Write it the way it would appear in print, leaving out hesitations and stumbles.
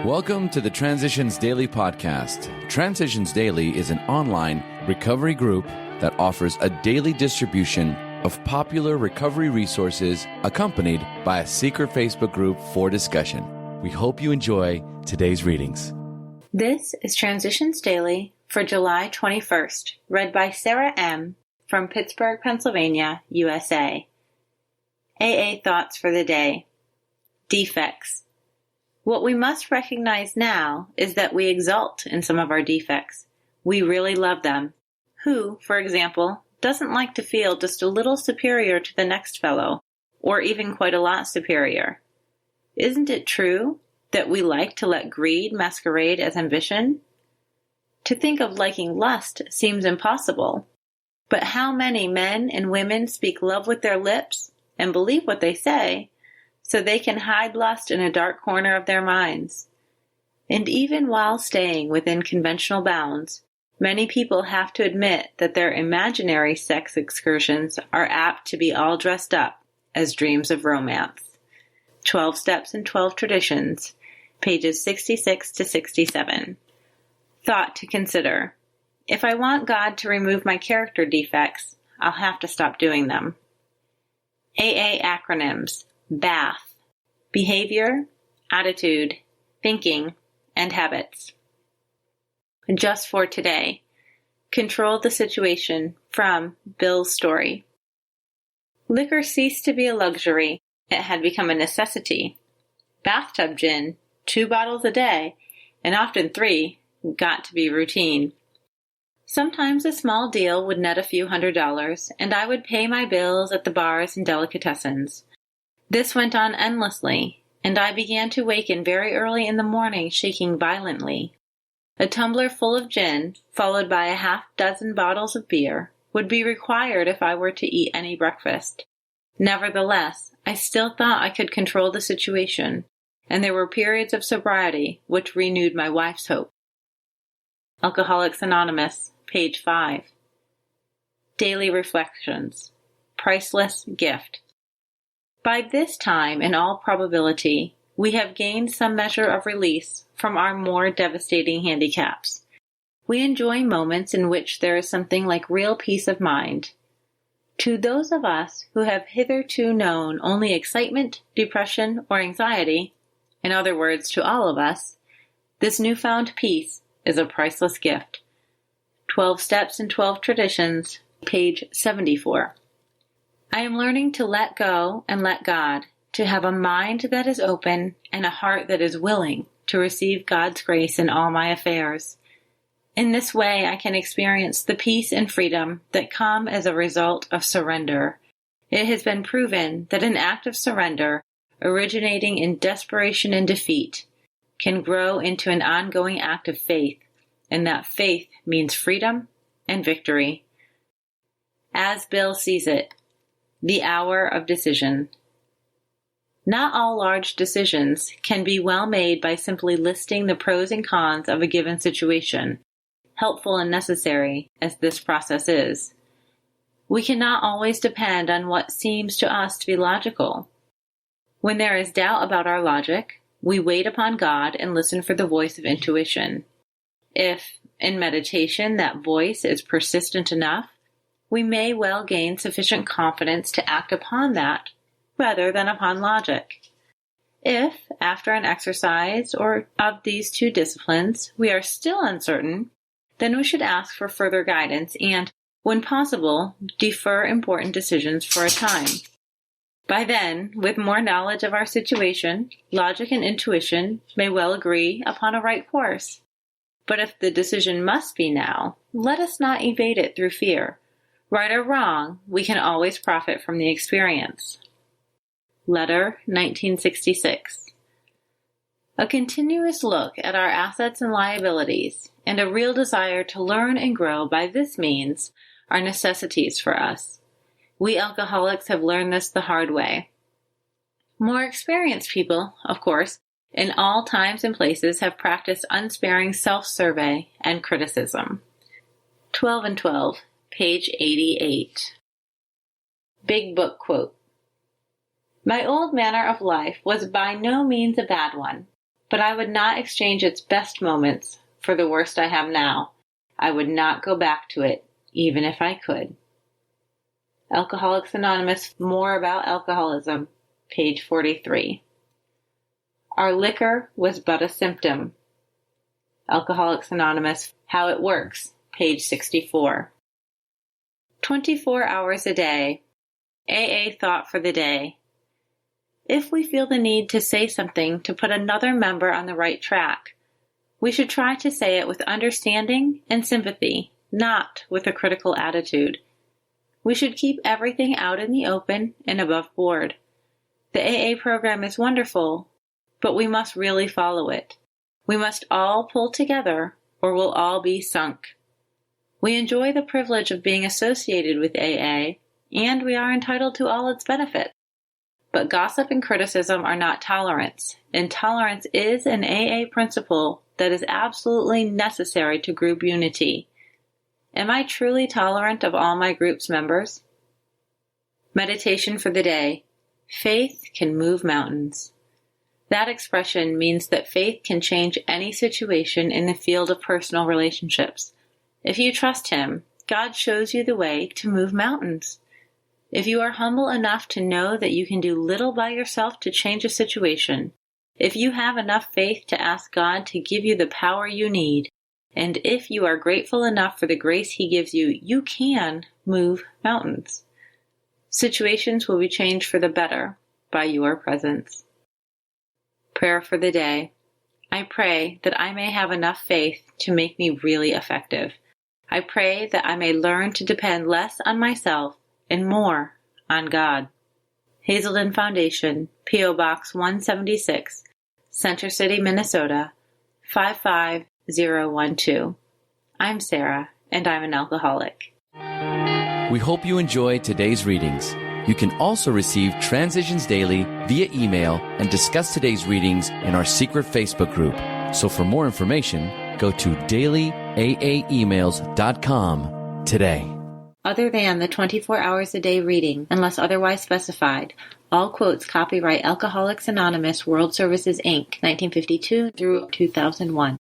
Welcome to the Transitions Daily podcast. Transitions Daily is an online recovery group that offers a daily distribution of popular recovery resources accompanied by a secret Facebook group for discussion. We hope you enjoy today's readings. This is Transitions Daily for July 21st, read by Sarah M. from Pittsburgh, Pennsylvania, USA. AA Thoughts for the Day. Defects. What we must recognize now is that we exult in some of our defects. We really love them. Who, for example, doesn't like to feel just a little superior to the next fellow, or even quite a lot superior? Isn't it true that we like to let greed masquerade as ambition? To think of liking lust seems impossible. But how many men and women speak love with their lips and believe what they say, so they can hide lust in a dark corner of their minds? And even while staying within conventional bounds, many people have to admit that their imaginary sex excursions are apt to be all dressed up as dreams of romance. 12 Steps and 12 Traditions, pages 66 to 67. Thought to consider. If I want God to remove my character defects, I'll have to stop doing them. AA acronyms. BATH. Behavior, attitude, thinking, and habits. Just for today. Control the situation, from Bill's story. Liquor ceased to be a luxury. It had become a necessity. Bathtub gin, 2 bottles a day, and often 3, got to be routine. Sometimes a small deal would net a few $100s, and I would pay my bills at the bars and delicatessens. This went on endlessly, and I began to waken very early in the morning shaking violently. A tumbler full of gin, followed by a half-dozen bottles of beer, would be required if I were to eat any breakfast. Nevertheless, I still thought I could control the situation, and there were periods of sobriety which renewed my wife's hope. Alcoholics Anonymous, page 5. Daily Reflections. Priceless Gift. By this time, in all probability, we have gained some measure of release from our more devastating handicaps. We enjoy moments in which there is something like real peace of mind. To those of us who have hitherto known only excitement, depression, or anxiety, in other words, to all of us, this newfound peace is a priceless gift. 12 Steps and 12 Traditions, page 74. I am learning to let go and let God, to have a mind that is open and a heart that is willing to receive God's grace in all my affairs. In this way, I can experience the peace and freedom that come as a result of surrender. It has been proven that an act of surrender, originating in desperation and defeat, can grow into an ongoing act of faith, and that faith means freedom and victory. As Bill sees it, the hour of decision. Not all large decisions can be well made by simply listing the pros and cons of a given situation, helpful and necessary as this process is. We cannot always depend on what seems to us to be logical. When there is doubt about our logic, we wait upon God and listen for the voice of intuition. If, in meditation, that voice is persistent enough, we may well gain sufficient confidence to act upon that rather than upon logic. If, after an exercise or of these two disciplines, we are still uncertain, then we should ask for further guidance and, when possible, defer important decisions for a time. By then, with more knowledge of our situation, logic and intuition may well agree upon a right course. But if the decision must be now, let us not evade it through fear. Right or wrong, we can always profit from the experience. Letter 1966. A continuous look at our assets and liabilities, and a real desire to learn and grow by this means, are necessities for us. We alcoholics have learned this the hard way. More experienced people, of course, in all times and places have practiced unsparing self-survey and criticism. 12 and 12, page 88. Big Book Quote. My old manner of life was by no means a bad one. but I would not exchange its best moments for the worst I have now. I would not go back to it, even if I could. Alcoholics Anonymous, more about alcoholism, page 43. Our liquor was but a symptom. Alcoholics Anonymous, How It Works, page 64. 24 hours a day. AA thought for the day. If we feel the need to say something to put another member on the right track, we should try to say it with understanding and sympathy, not with a critical attitude. We should keep everything out in the open and above board. The AA program is wonderful, but we must really follow it. We must all pull together, or we'll all be sunk. We enjoy the privilege of being associated with AA, and we are entitled to all its benefits. But gossip and criticism are not tolerance, and tolerance is an AA principle that is absolutely necessary to group unity. Am I truly tolerant of all my group's members? Meditation for the day. Faith can move mountains. That expression means that faith can change any situation in the field of personal relationships. If you trust Him, God shows you the way to move mountains. If you are humble enough to know that you can do little by yourself to change a situation, if you have enough faith to ask God to give you the power you need, and if you are grateful enough for the grace He gives you, you can move mountains. Situations will be changed for the better by your presence. Prayer for the day. I pray that I may have enough faith to make me really effective. I pray that I may learn to depend less on myself and more on God. Hazelden Foundation, P.O. Box 176, Center City, Minnesota, 55012. I'm Sarah, and I'm an alcoholic. We hope you enjoyed today's readings. You can also receive Transitions Daily via email and discuss today's readings in our secret Facebook group. So for more information, go to dailyaaemails.com today. Other than the 24 hours a day reading, unless otherwise specified, all quotes copyright Alcoholics Anonymous World Services, Inc., 1952 through 2001.